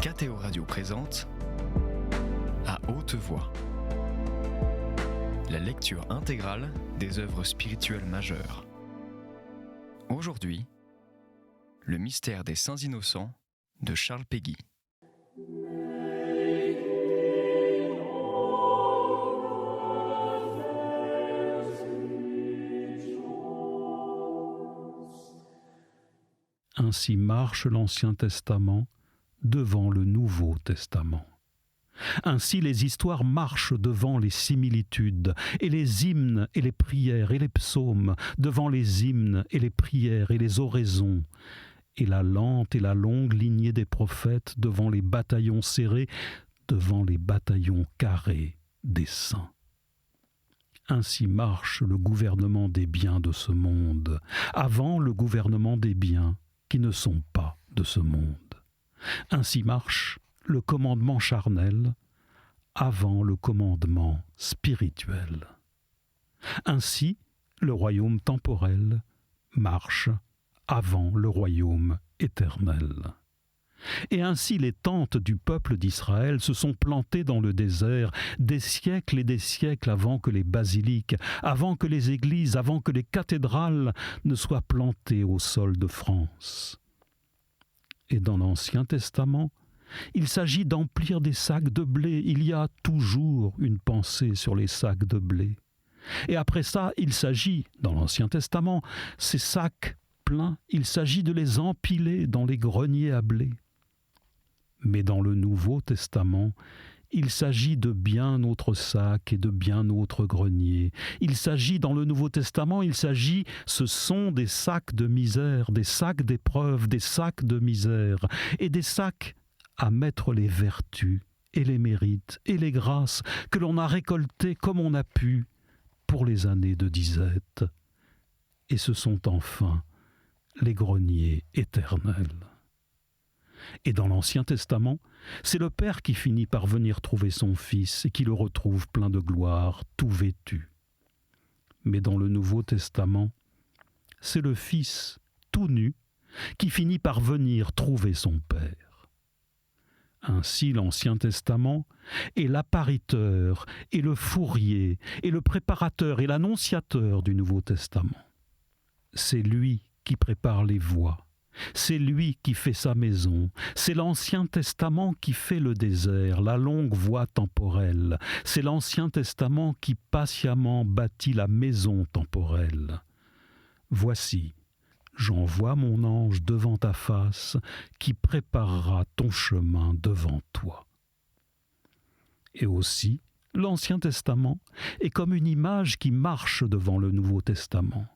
KTO Radio présente À haute voix, la lecture intégrale des œuvres spirituelles majeures. Aujourd'hui, le mystère des Saints Innocents de Charles Péguy. Ainsi marche l'Ancien Testament devant le Nouveau Testament. Ainsi les histoires marchent devant les similitudes, et les hymnes et les prières et les psaumes devant les hymnes et les prières et les oraisons, et la lente et la longue lignée des prophètes devant les bataillons serrés, devant les bataillons carrés des saints. Ainsi marche le gouvernement des biens de ce monde, avant le gouvernement des biens qui ne sont pas de ce monde. Ainsi marche le commandement charnel avant le commandement spirituel. Ainsi, le royaume temporel marche avant le royaume éternel. Et ainsi les tentes du peuple d'Israël se sont plantées dans le désert des siècles et des siècles avant que les basiliques, avant que les églises, avant que les cathédrales ne soient plantées au sol de France. Et dans l'Ancien Testament, il s'agit d'emplir des sacs de blé. Il y a toujours une pensée sur les sacs de blé. Et après ça, il s'agit, dans l'Ancien Testament, ces sacs pleins, il s'agit de les empiler dans les greniers à blé. Mais dans le Nouveau Testament, il s'agit de bien autres sacs et de bien autres greniers. Il s'agit, dans le Nouveau Testament, ce sont des sacs de misère, des sacs d'épreuve, des sacs de misère, et des sacs à mettre les vertus et les mérites et les grâces que l'on a récoltées comme on a pu pour les années de disette. Et ce sont enfin les greniers éternels. Et dans l'Ancien Testament, c'est le Père qui finit par venir trouver son Fils et qui le retrouve plein de gloire, tout vêtu. Mais dans le Nouveau Testament, c'est le Fils, tout nu, qui finit par venir trouver son Père. Ainsi l'Ancien Testament est l'appariteur et le fourrier et le préparateur et l'annonciateur du Nouveau Testament. C'est lui qui prépare les voies. C'est lui qui fait sa maison, c'est l'Ancien Testament qui fait le désert, la longue voie temporelle, c'est l'Ancien Testament qui patiemment bâtit la maison temporelle. Voici, j'envoie mon ange devant ta face, qui préparera ton chemin devant toi. Et aussi, l'Ancien Testament est comme une image qui marche devant le Nouveau Testament.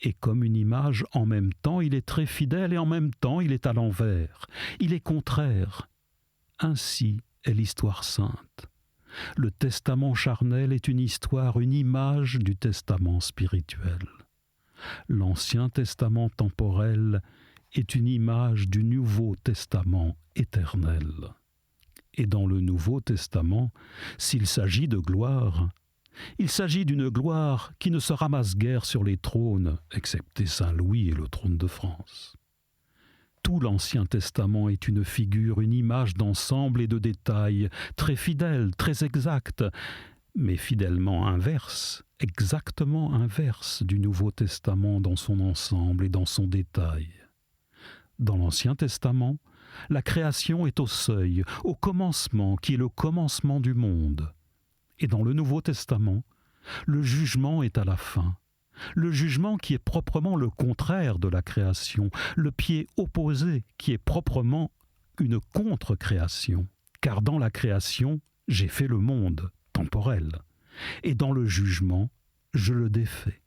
Et comme une image, en même temps, il est très fidèle et en même temps, il est à l'envers. Il est contraire. Ainsi est l'histoire sainte. Le testament charnel est une histoire, une image du testament spirituel. L'Ancien Testament temporel est une image du Nouveau Testament éternel. Et dans le Nouveau Testament, s'il s'agit de gloire, il s'agit d'une gloire qui ne se ramasse guère sur les trônes, excepté Saint-Louis et le trône de France. Tout l'Ancien Testament est une figure, une image d'ensemble et de détail, très fidèle, très exacte, mais fidèlement inverse, exactement inverse du Nouveau Testament dans son ensemble et dans son détail. Dans l'Ancien Testament, la création est au seuil, au commencement, qui est le commencement du monde. Et dans le Nouveau Testament, le jugement est à la fin. Le jugement qui est proprement le contraire de la création, le pied opposé qui est proprement une contre-création. Car dans la création, j'ai fait le monde temporel, et dans le jugement, je le défais.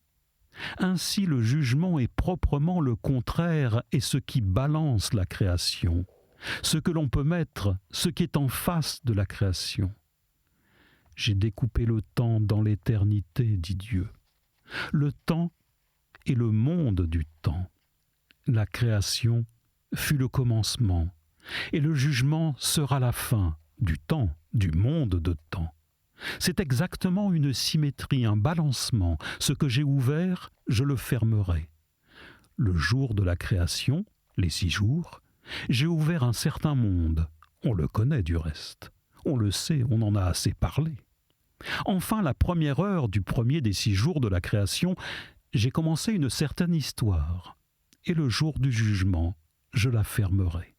Ainsi, le jugement est proprement le contraire et ce qui balance la création, ce que l'on peut mettre, ce qui est en face de la création. J'ai découpé le temps dans l'éternité, dit Dieu. Le temps est le monde du temps. La création fut le commencement, et le jugement sera la fin du temps, du monde de temps. C'est exactement une symétrie, un balancement. Ce que j'ai ouvert, je le fermerai. Le jour de la création, les 6 jours, J'ai ouvert un certain monde. On le connaît du reste. On le sait, on en a assez parlé. Enfin, la première heure du premier des 6 jours de la création, j'ai commencé une certaine histoire. Et le jour du jugement, je la fermerai.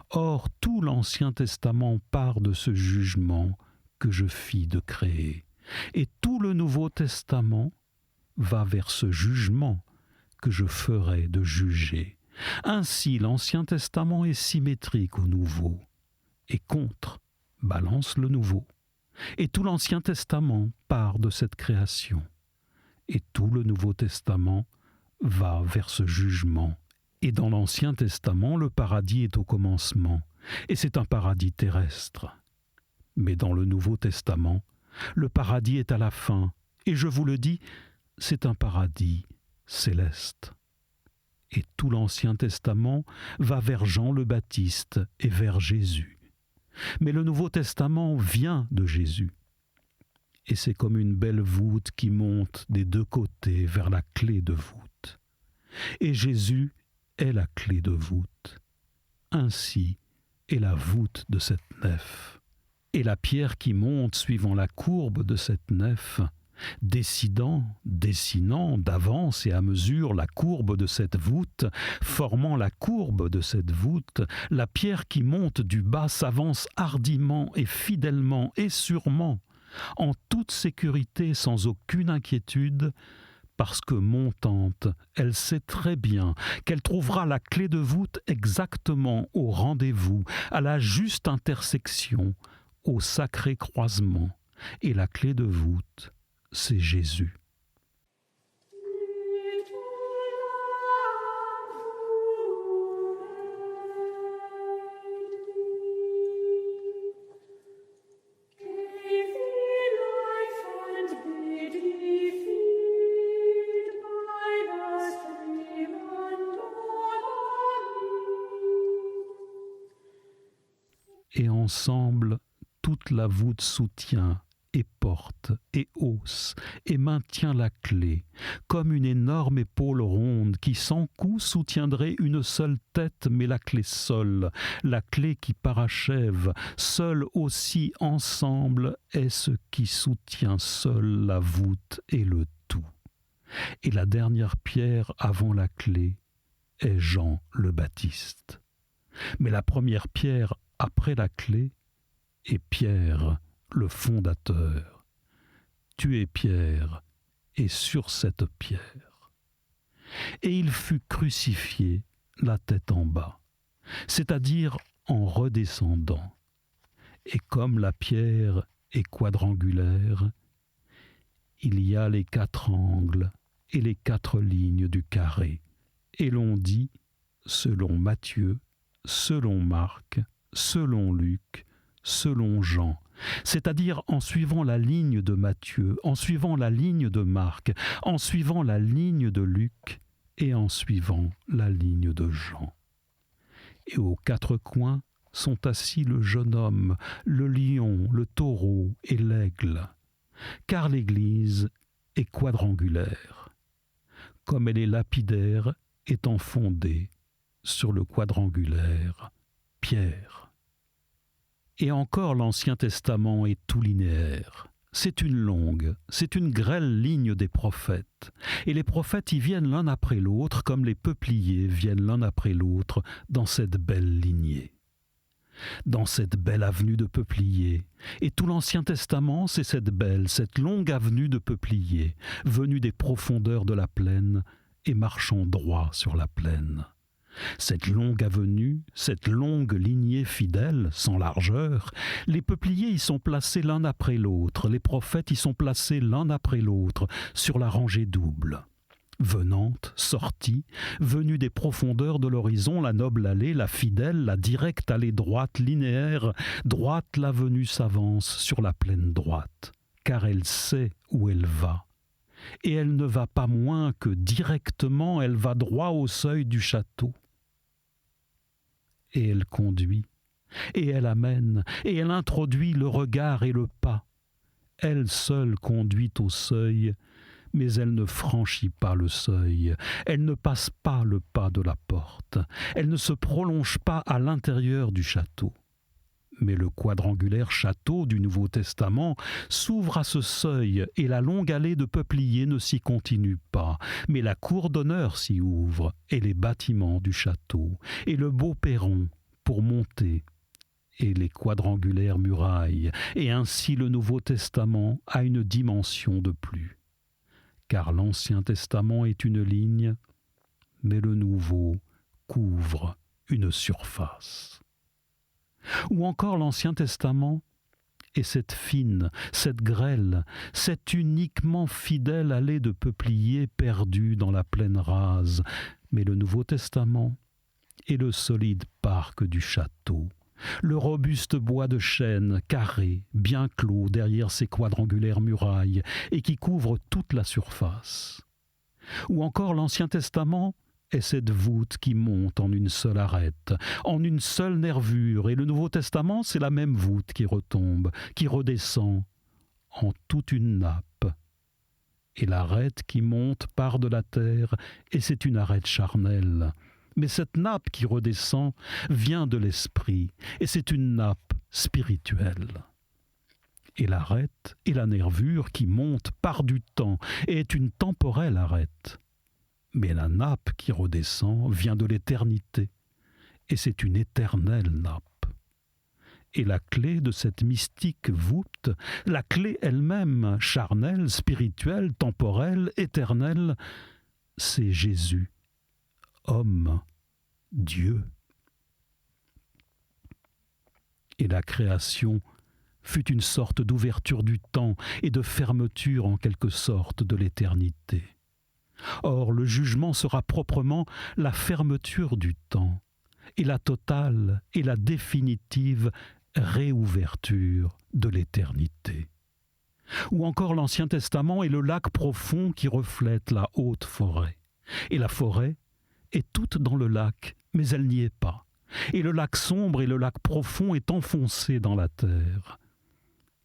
Or, tout l'Ancien Testament part de ce jugement que je fis de créer. Et tout le Nouveau Testament va vers ce jugement que je ferai de juger. Ainsi, l'Ancien Testament est symétrique au Nouveau, et balance le Nouveau. Et tout l'Ancien Testament part de cette création. Et tout le Nouveau Testament va vers ce jugement. Et dans l'Ancien Testament, le paradis est au commencement, et c'est un paradis terrestre. Mais dans le Nouveau Testament, le paradis est à la fin, et je vous le dis, c'est un paradis céleste. Et tout l'Ancien Testament va vers Jean le Baptiste et vers Jésus. Mais le Nouveau Testament vient de Jésus. Et c'est comme une belle voûte qui monte des 2 côtés vers la clé de voûte. Et Jésus est la clé de voûte. Ainsi est la voûte de cette nef. Et la pierre qui monte suivant la courbe de cette nef, dessinant d'avance et à mesure la courbe de cette voûte, formant la courbe de cette voûte, la pierre qui monte du bas s'avance hardiment et fidèlement et sûrement, en toute sécurité sans aucune inquiétude, parce que montante, elle sait très bien qu'elle trouvera la clé de voûte exactement au rendez-vous, à la juste intersection, au sacré croisement. Et la clé de voûte, c'est Jésus. Et ensemble, toute la voûte soutient et porte et hausse et maintient la clé, comme une énorme épaule ronde qui sans coup soutiendrait une seule tête, mais la clé seule, la clé qui parachève, seule aussi ensemble est ce qui soutient seul la voûte et le tout. Et la dernière pierre avant la clé est Jean le Baptiste. Mais la première pierre après la clé est Pierre, le fondateur. Tu es Pierre, et sur cette pierre. Et il fut crucifié la tête en bas, c'est-à-dire en redescendant. Et comme la pierre est quadrangulaire, il y a les 4 angles et les 4 lignes du carré. Et l'on dit, selon Matthieu, selon Marc, selon Luc, selon Jean, c'est-à-dire en suivant la ligne de Matthieu, en suivant la ligne de Marc, en suivant la ligne de Luc et en suivant la ligne de Jean. Et aux 4 coins sont assis le jeune homme, le lion, le taureau et l'aigle, car l'Église est quadrangulaire, comme elle est lapidaire étant fondée sur le quadrangulaire Pierre. Et encore l'Ancien Testament est tout linéaire. C'est une grêle ligne des prophètes. Et les prophètes y viennent l'un après l'autre, comme les peupliers viennent l'un après l'autre dans cette belle lignée. Dans cette belle avenue de peupliers. Et tout l'Ancien Testament, c'est cette longue avenue de peupliers, venue des profondeurs de la plaine et marchant droit sur la plaine. Cette longue avenue, cette longue lignée fidèle, sans largeur, les peupliers y sont placés l'un après l'autre, les prophètes y sont placés l'un après l'autre, sur la rangée double. Venante, sortie, venue des profondeurs de l'horizon, la noble allée, la fidèle, la directe allée droite, linéaire, droite l'avenue s'avance sur la plaine droite, car elle sait où elle va. Et elle ne va pas moins que directement, elle va droit au seuil du château. Et elle conduit, et elle amène, et elle introduit le regard et le pas. Elle seule conduit au seuil, mais elle ne franchit pas le seuil, elle ne passe pas le pas de la porte, elle ne se prolonge pas à l'intérieur du château. Mais le quadrangulaire château du Nouveau Testament s'ouvre à ce seuil et la longue allée de peupliers ne s'y continue pas, mais la cour d'honneur s'y ouvre et les bâtiments du château et le beau perron pour monter et les quadrangulaires murailles, et ainsi le Nouveau Testament a une dimension de plus. Car l'Ancien Testament est une ligne, mais le Nouveau couvre une surface. Ou encore l'Ancien Testament est cette fine, cette grêle, cette uniquement fidèle allée de peupliers perdue dans la plaine rase, mais le Nouveau Testament est le solide parc du château, le robuste bois de chêne carré, bien clos derrière ses quadrangulaires murailles et qui couvre toute la surface. Ou encore l'Ancien Testament est cette voûte qui monte en une seule arête, en une seule nervure, et le Nouveau Testament, c'est la même voûte qui retombe, qui redescend en toute une nappe. Et l'arête qui monte part de la terre, et c'est une arête charnelle. Mais cette nappe qui redescend vient de l'esprit, et c'est une nappe spirituelle. Et l'arête et la nervure qui monte part du temps, et est une temporelle arête. Mais la nappe qui redescend vient de l'éternité, et c'est une éternelle nappe. Et la clé de cette mystique voûte, la clé elle-même, charnelle, spirituelle, temporelle, éternelle, c'est Jésus, homme, Dieu. Et la création fut une sorte d'ouverture du temps et de fermeture en quelque sorte de l'éternité. Or, le jugement sera proprement la fermeture du temps et la totale et la définitive réouverture de l'éternité. Ou encore l'Ancien Testament est le lac profond qui reflète la haute forêt. Et la forêt est toute dans le lac, mais elle n'y est pas. Et le lac sombre et le lac profond est enfoncé dans la terre.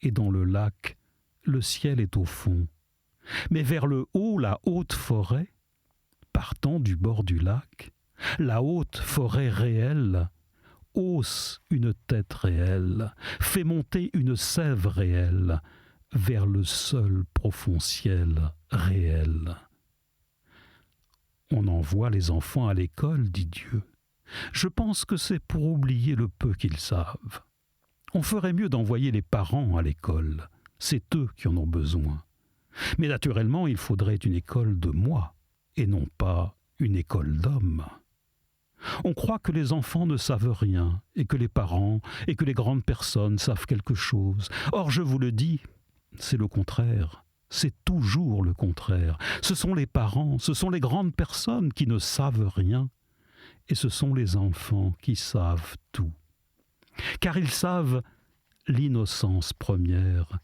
Et dans le lac, le ciel est au fond. Mais vers le haut, la haute forêt, partant du bord du lac, la haute forêt réelle, hausse une tête réelle, fait monter une sève réelle vers le seul profond ciel réel. On envoie les enfants à l'école, dit Dieu. Je pense que c'est pour oublier le peu qu'ils savent. On ferait mieux d'envoyer les parents à l'école. C'est eux qui en ont besoin. Mais naturellement, il faudrait une école de moi, et non pas une école d'hommes. On croit que les enfants ne savent rien, et que les parents et que les grandes personnes savent quelque chose. Or, je vous le dis, c'est le contraire. C'est toujours le contraire. Ce sont les parents, ce sont les grandes personnes qui ne savent rien, et ce sont les enfants qui savent tout. Car ils savent l'innocence première,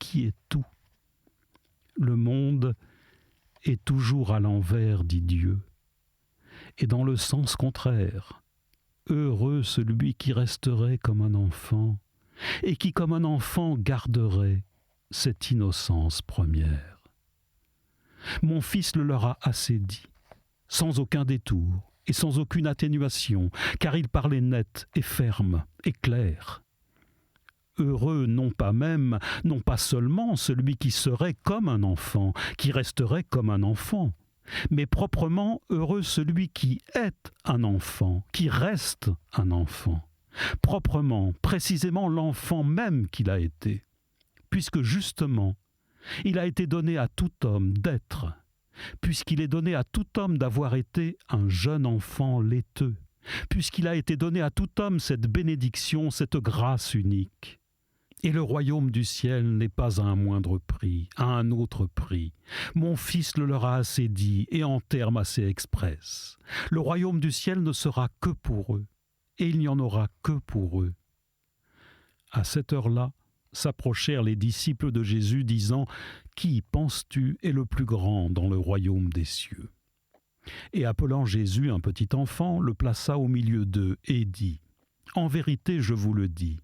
qui est tout. Le monde est toujours à l'envers, dit Dieu. Et dans le sens contraire, heureux celui qui resterait comme un enfant, et qui comme un enfant garderait cette innocence première. Mon fils le leur a assez dit, sans aucun détour et sans aucune atténuation, car il parlait net et ferme et clair. Heureux non pas seulement celui qui serait comme un enfant, qui resterait comme un enfant, mais proprement heureux celui qui est un enfant, qui reste un enfant, proprement, précisément l'enfant même qu'il a été, puisque justement, il a été donné à tout homme d'être, puisqu'il est donné à tout homme d'avoir été un jeune enfant laiteux, puisqu'il a été donné à tout homme cette bénédiction, cette grâce unique. Et le royaume du ciel n'est pas à un moindre prix, à un autre prix. Mon fils le leur a assez dit, et en termes assez express. Le royaume du ciel ne sera que pour eux, et il n'y en aura que pour eux. À cette heure-là, s'approchèrent les disciples de Jésus, disant « Qui, penses-tu, est le plus grand dans le royaume des cieux ?» Et appelant Jésus un petit enfant, le plaça au milieu d'eux, et dit « En vérité, je vous le dis,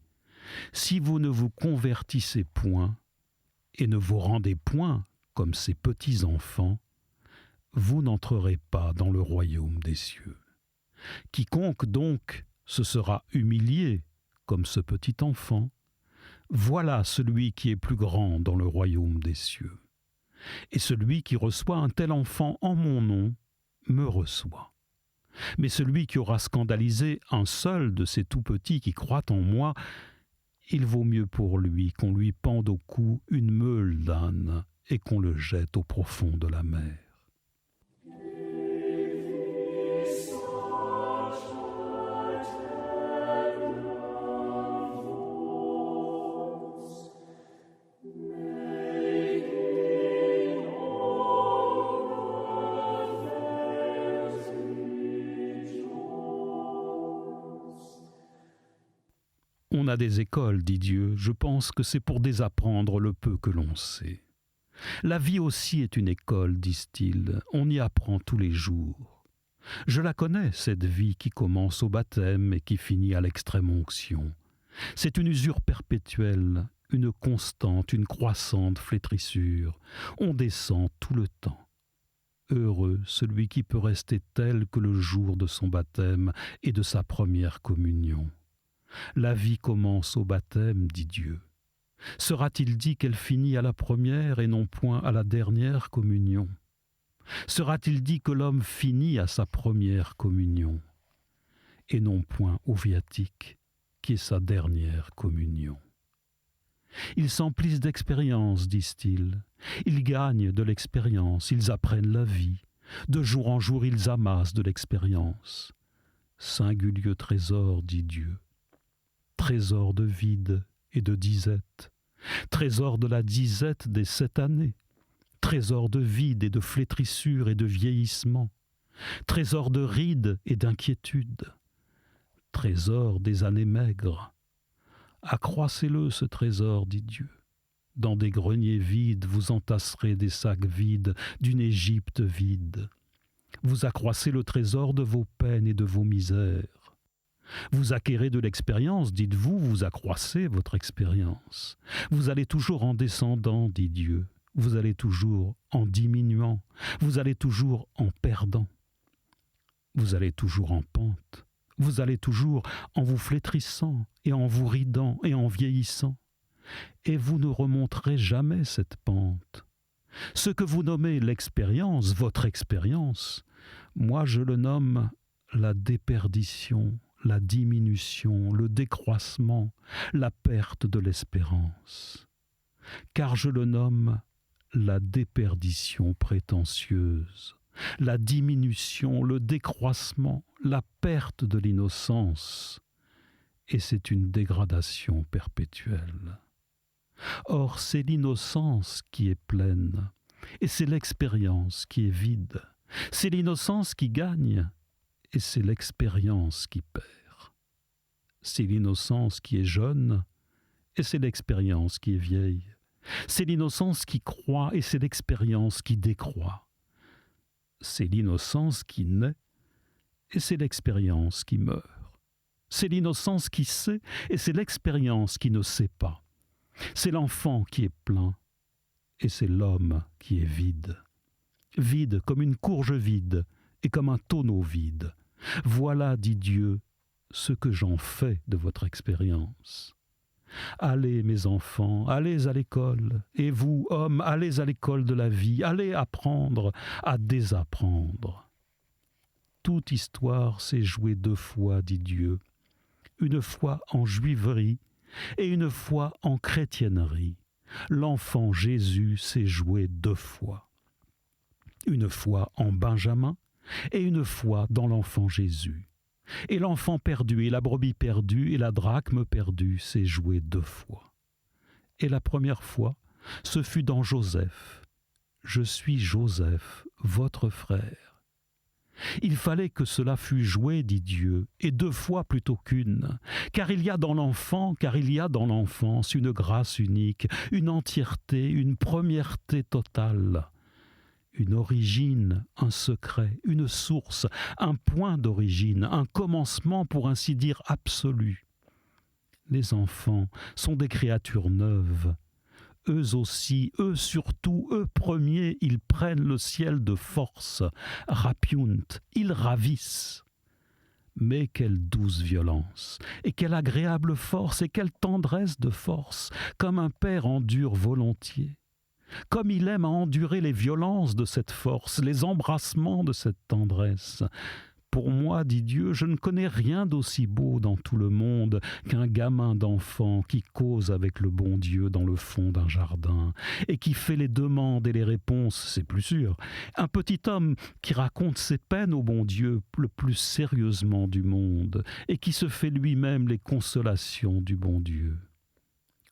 si vous ne vous convertissez point, et ne vous rendez point comme ces petits enfants, vous n'entrerez pas dans le royaume des cieux. Quiconque donc se sera humilié comme ce petit enfant, voilà celui qui est plus grand dans le royaume des cieux. Et celui qui reçoit un tel enfant en mon nom me reçoit. Mais celui qui aura scandalisé un seul de ces tout-petits qui croient en moi, il vaut mieux pour lui qu'on lui pende au cou une meule d'âne et qu'on le jette au profond de la mer. On a des écoles, dit Dieu, je pense que c'est pour désapprendre le peu que l'on sait. La vie aussi est une école, disent-ils, on y apprend tous les jours. Je la connais, cette vie qui commence au baptême et qui finit à l'extrême-onction. C'est une usure perpétuelle, une constante, une croissante flétrissure. On descend tout le temps. Heureux celui qui peut rester tel que le jour de son baptême et de sa première communion. La vie commence au baptême, dit Dieu. Sera-t-il dit qu'elle finit à la première et non point à la dernière communion? Sera-t-il dit que l'homme finit à sa première communion et non point au viatique, qui est sa dernière communion? Ils s'emplissent d'expérience, disent-ils. Ils gagnent de l'expérience, ils apprennent la vie. De jour en jour, ils amassent de l'expérience. Singulier trésor, dit Dieu. Trésor de vide et de disette, trésor de la disette des 7 années, trésor de vide et de flétrissure et de vieillissement, trésor de rides et d'inquiétude, trésor des années maigres. Accroissez-le, ce trésor, dit Dieu. Dans des greniers vides, vous entasserez des sacs vides d'une Égypte vide. Vous accroissez le trésor de vos peines et de vos misères. Vous acquérez de l'expérience, dites-vous, vous accroissez votre expérience. Vous allez toujours en descendant, dit Dieu. Vous allez toujours en diminuant. Vous allez toujours en perdant. Vous allez toujours en pente. Vous allez toujours en vous flétrissant et en vous ridant et en vieillissant. Et vous ne remonterez jamais cette pente. Ce que vous nommez l'expérience, votre expérience, moi je le nomme la déperdition, la diminution, le décroissement, la perte de l'espérance. Car je le nomme la déperdition prétentieuse, la diminution, le décroissement, la perte de l'innocence, et c'est une dégradation perpétuelle. Or, c'est l'innocence qui est pleine, et c'est l'expérience qui est vide. C'est l'innocence qui gagne, et c'est l'expérience qui perd. C'est l'innocence qui est jeune, et c'est l'expérience qui est vieille. C'est l'innocence qui croît, et c'est l'expérience qui décroît. C'est l'innocence qui naît, et c'est l'expérience qui meurt. C'est l'innocence qui sait, et c'est l'expérience qui ne sait pas. C'est l'enfant qui est plein, et c'est l'homme qui est vide. Vide comme une courge vide, et comme un tonneau vide. Voilà, dit Dieu, ce que j'en fais de votre expérience. Allez, mes enfants, allez à l'école, et vous, hommes, allez à l'école de la vie, allez apprendre à désapprendre. Toute histoire s'est jouée 2 fois, dit Dieu, une fois en juiverie et une fois en chrétiennerie. L'enfant Jésus s'est joué 2 fois. Une fois en Benjamin, et une fois dans l'enfant Jésus. Et l'enfant perdu, et la brebis perdue, et la drachme perdue s'est joué 2 fois. Et la première fois, ce fut dans Joseph. Je suis Joseph, votre frère. Il fallait que cela fût joué, dit Dieu, et 2 fois plutôt qu'une, car il y a dans l'enfance une grâce unique, une entièreté, une premièreté totale. Une origine, un secret, une source, un point d'origine, un commencement pour ainsi dire absolu. Les enfants sont des créatures neuves. eux aussi, eux surtout, eux premiers, ils prennent le ciel de force, rapiunt, ils ravissent. Mais quelle douce violence, et quelle agréable force, et quelle tendresse de force, comme un père endure volontiers. Comme il aime à endurer les violences de cette force, les embrassements de cette tendresse. Pour moi, dit Dieu, je ne connais rien d'aussi beau dans tout le monde qu'un gamin d'enfant qui cause avec le bon Dieu dans le fond d'un jardin et qui fait les demandes et les réponses, c'est plus sûr. Un petit homme qui raconte ses peines au bon Dieu le plus sérieusement du monde et qui se fait lui-même les consolations du bon Dieu.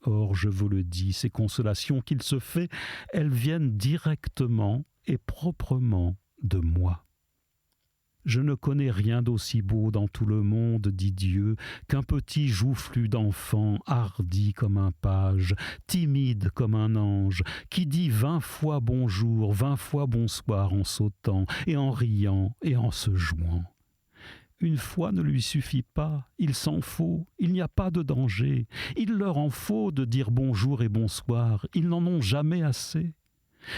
Or, je vous le dis, ces consolations qu'il se fait, elles viennent directement et proprement de moi. Je ne connais rien d'aussi beau dans tout le monde, dit Dieu, qu'un petit joufflu d'enfant, hardi comme un page, timide comme un ange, qui dit 20 fois bonjour, 20 fois bonsoir en sautant, et en riant, et en se jouant. Une fois ne lui suffit pas, il s'en faut, il n'y a pas de danger. Il leur en faut de dire bonjour et bonsoir, ils n'en ont jamais assez.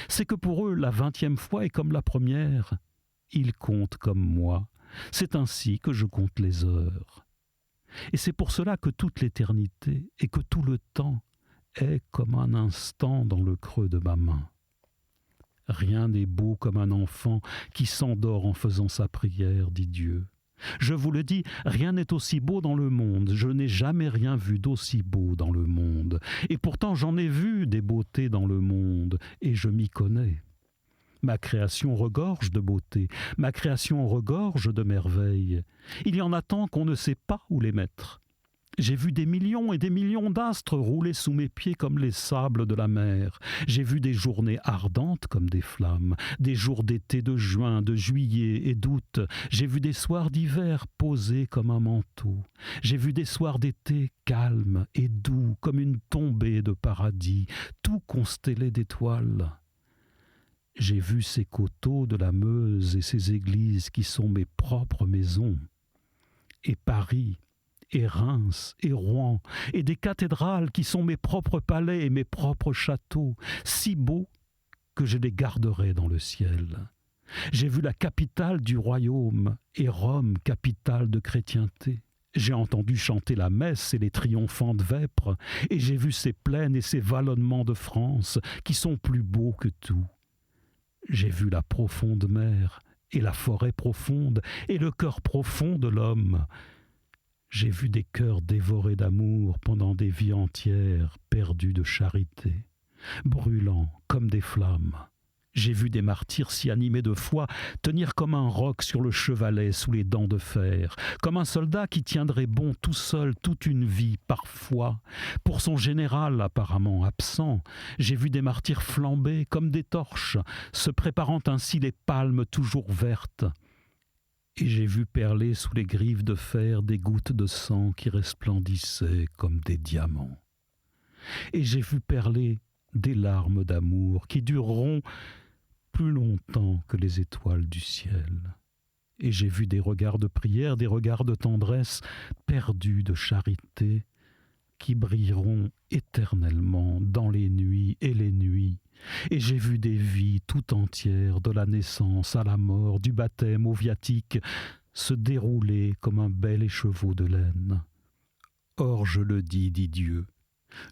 C'est que pour eux, la 20e fois est comme la première. Ils comptent comme moi. C'est ainsi que je compte les heures. Et c'est pour cela que toute l'éternité et que tout le temps est comme un instant dans le creux de ma main. Rien n'est beau comme un enfant qui s'endort en faisant sa prière, dit Dieu. Je vous le dis, rien n'est aussi beau dans le monde. Je n'ai jamais rien vu d'aussi beau dans le monde. Et pourtant j'en ai vu des beautés dans le monde, et je m'y connais. Ma création regorge de beauté, ma création regorge de merveilles. Il y en a tant qu'on ne sait pas où les mettre. J'ai vu des millions et des millions d'astres rouler sous mes pieds comme les sables de la mer. J'ai vu des journées ardentes comme des flammes, des jours d'été, de juin, de juillet et d'août. J'ai vu des soirs d'hiver posés comme un manteau. J'ai vu des soirs d'été calmes et doux comme une tombée de paradis, tout constellé d'étoiles. J'ai vu ces coteaux de la Meuse et ces églises qui sont mes propres maisons. Et Paris, et Reims, et Rouen, et des cathédrales qui sont mes propres palais et mes propres châteaux, si beaux que je les garderai dans le ciel. J'ai vu la capitale du royaume, et Rome, capitale de chrétienté. J'ai entendu chanter la messe et les triomphantes vêpres, et j'ai vu ces plaines et ces vallonnements de France qui sont plus beaux que tout. J'ai vu la profonde mer et la forêt profonde et le cœur profond de l'homme. J'ai vu des cœurs dévorés d'amour pendant des vies entières perdues de charité, brûlant comme des flammes. J'ai vu des martyrs si animés de foi tenir comme un roc sur le chevalet sous les dents de fer, comme un soldat qui tiendrait bon tout seul toute une vie parfois, pour son général apparemment absent. J'ai vu des martyrs flamber comme des torches, se préparant ainsi les palmes toujours vertes. Et j'ai vu perler sous les griffes de fer des gouttes de sang qui resplendissaient comme des diamants. Et j'ai vu perler des larmes d'amour qui dureront plus longtemps que les étoiles du ciel. Et j'ai vu des regards de prière, des regards de tendresse perdus de charité qui brilleront éternellement dans les nuits et les nuits. Et j'ai vu des vies tout entières, de la naissance à la mort, du baptême au viatique, se dérouler comme un bel écheveau de laine. Or je le dis, dit Dieu,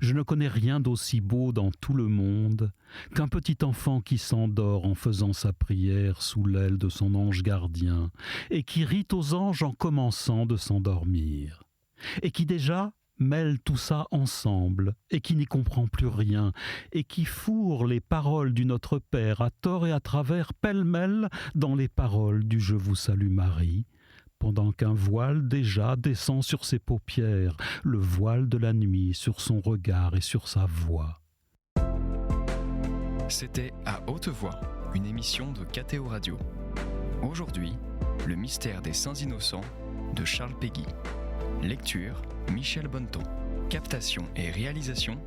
je ne connais rien d'aussi beau dans tout le monde qu'un petit enfant qui s'endort en faisant sa prière sous l'aile de son ange gardien et qui rit aux anges en commençant de s'endormir, et qui déjà mêle tout ça ensemble et qui n'y comprend plus rien et qui fourre les paroles du Notre Père à tort et à travers pêle-mêle dans les paroles du Je vous salue Marie, pendant qu'un voile déjà descend sur ses paupières, le voile de la nuit sur son regard et sur sa voix. C'était À Haute Voix, une émission de KTO Radio. Aujourd'hui, le mystère des Saints Innocents de Charles Péguy. Lecture, Michel Bonneton. Captation et réalisation,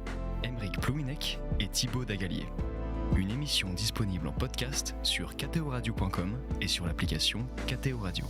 Aymeric Plouinec et Thibaut Dagalier. Une émission disponible en podcast sur ktoradio.com et sur l'application KTO Radio.